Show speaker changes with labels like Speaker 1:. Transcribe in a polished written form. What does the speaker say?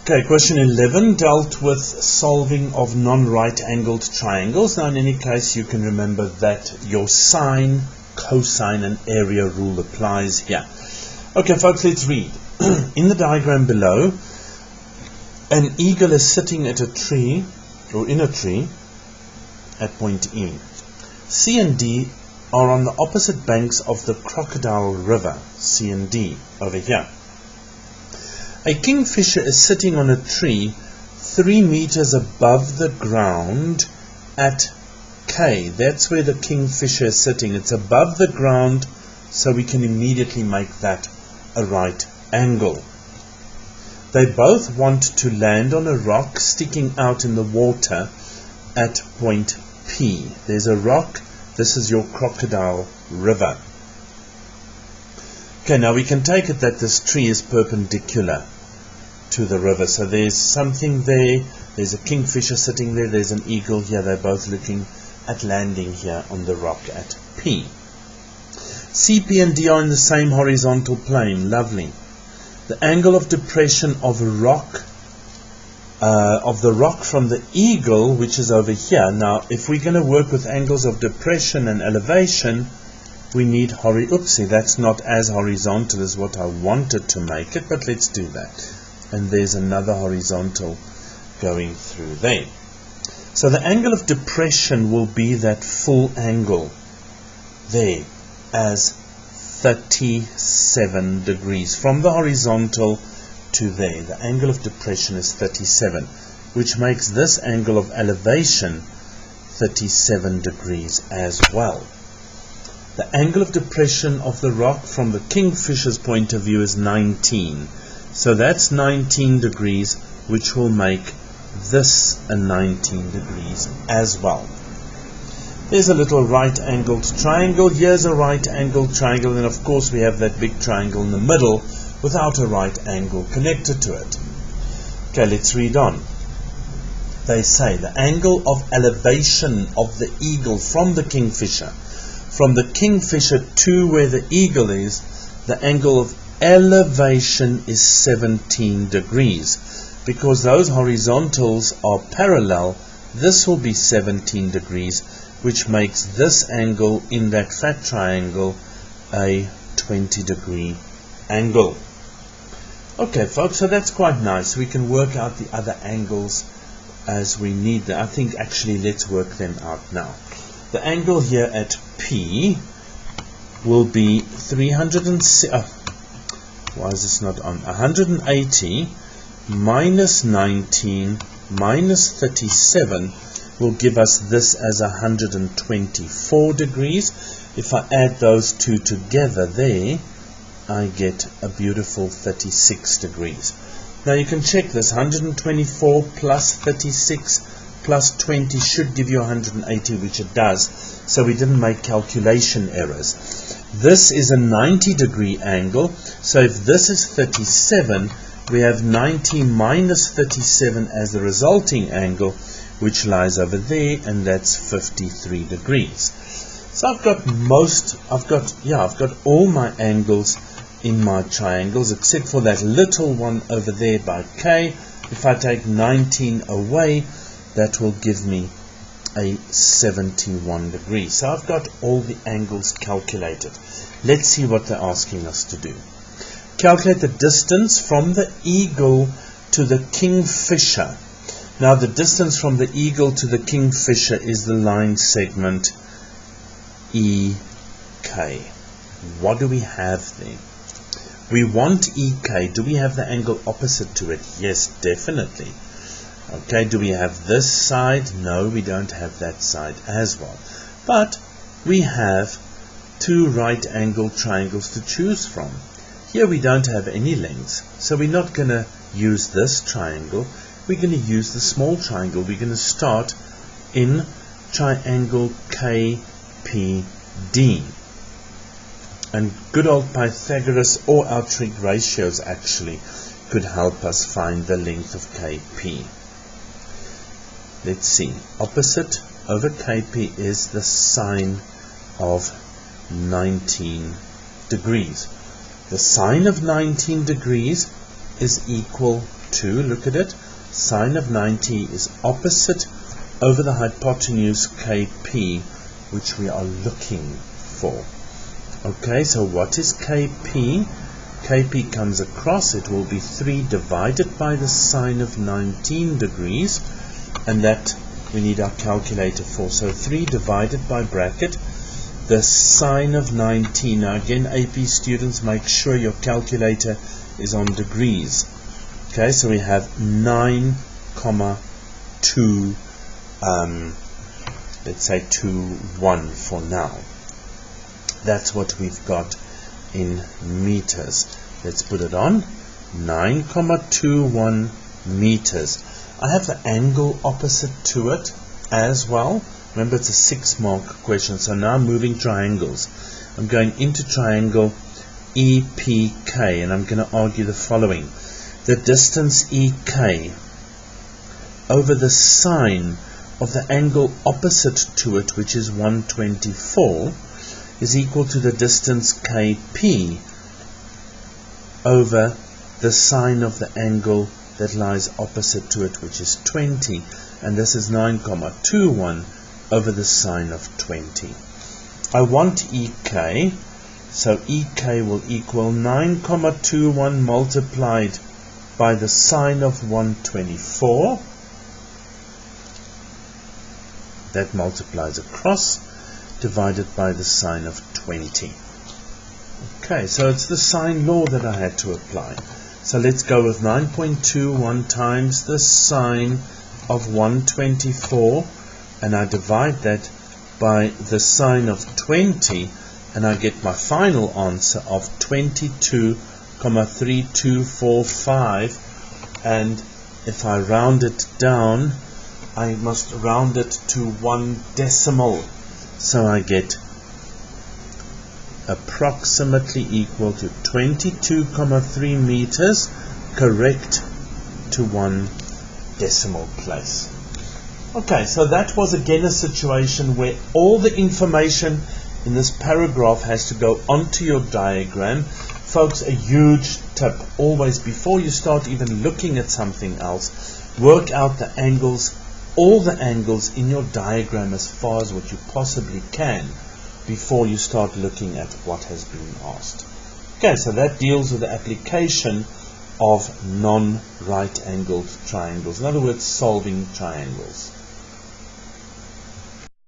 Speaker 1: Okay, question 11 dealt with solving of non-right angled triangles. Now in any case you can remember that your sine, cosine and area rule applies here. Okay folks, let's read. In the diagram below, an eagle is sitting at a tree, or in a tree, at point E. C and D are on the opposite banks of the Crocodile River, C and D, over here. A kingfisher is sitting on a tree 3 meters above the ground at K. That's where the kingfisher is sitting. It's above the ground, so we can immediately make that a right angle. They both want to land on a rock sticking out in the water at point P. There's a rock. This is your Crocodile River. Okay, now we can take it that this tree is perpendicular to the river. So there's something there. There's a kingfisher sitting there. There's an eagle here. They're both looking at landing here on the rock at P. C, P and D are in the same horizontal plane. Lovely. The angle of depression of the rock from the eagle, which is over here. Now, if we're going to work with angles of depression and elevation, we need oopsie, that's not as horizontal as what I wanted to make it, but let's do that. And there's another horizontal going through there. So the angle of depression will be that full angle there as 37 degrees. From the horizontal to there, the angle of depression is 37, which makes this angle of elevation 37 degrees as well. The angle of depression of the rock from the kingfisher's point of view is 19. So that's 19 degrees, which will make this a 19 degrees as well. There's a little right angled triangle. Here's a right angled triangle. And of course we have that big triangle in the middle without a right angle connected to it. Okay, let's read on. They say the angle of elevation of the eagle from the kingfisher to where the eagle is, the angle of elevation is 17 degrees. Because those horizontals are parallel, this will be 17 degrees, which makes this angle in that fat triangle a 20 degree angle. Okay folks, so that's quite nice. We can work out the other angles as we need them. I think actually let's work them out now. The angle here at P will be 180 minus 19 minus 37 will give us this as 124 degrees. If I add those two together there, I get a beautiful 36 degrees. Now you can check this. 124 plus 36 plus 20 should give you 180, which it does. So we didn't make calculation errors. This is a 90 degree angle. So if this is 37, we have 90 minus 37 as the resulting angle, which lies over there, and that's 53 degrees. So I've got all my angles in my triangles except for that little one over there by K. If I take 19 away, that will give me a 71 degrees. So I've got all the angles calculated. Let's see what they're asking us to do. Calculate the distance from the eagle to the kingfisher. Now the distance from the eagle to the kingfisher is the line segment EK. What do we have there? We want EK. Do we have the angle opposite to it? Yes, definitely. Okay, do we have this side? No, we don't have that side as well. But we have two right angled triangles to choose from. Here we don't have any lengths, so we're not going to use this triangle. We're going to use the small triangle. We're going to start in triangle KPD. And good old Pythagoras or our trig ratios actually could help us find the length of KP. Let's see. Opposite over KP is the sine of 19 degrees. The sine of 19 degrees is equal to, look at it, sine of 90 is opposite over the hypotenuse KP, which we are looking for. Okay, so what is KP? KP comes across, it will be 3 divided by the sine of 19 degrees, and that we need our calculator for. So 3 divided by bracket the sine of 19. Now again, AP students, make sure your calculator is on degrees. Okay, so we have 9,2, let's say 21 for now. That's what we've got in meters. Let's put it on 9,21 meters. I have the angle opposite to it as well. Remember, it's a 6-mark question, so now I'm moving triangles. I'm going into triangle EPK, and I'm going to argue the following. The distance EK over the sine of the angle opposite to it, which is 124, is equal to the distance KP over the sine of the angle that lies opposite to it, which is 20, and this is 9,21 over the sine of 20. I want EK, so EK will equal 9,21 multiplied by the sine of 124. That multiplies across, divided by the sine of 20. Okay, so it's the sine law that I had to apply. So let's go with 9.21 times the sine of 124, and I divide that by the sine of 20, and I get my final answer of 22,3245. And if I round it down, I must round it to 1 decimal. So I get approximately equal to 22,3 meters, correct to 1 decimal place. Okay, so that was again a situation where all the information in this paragraph has to go onto your diagram. Folks, a huge tip, always before you start even looking at something else, work out the angles, all the angles in your diagram as far as what you possibly can before you start looking at what has been asked. Okay, so that deals with the application of non-right angled triangles. In other words, solving triangles.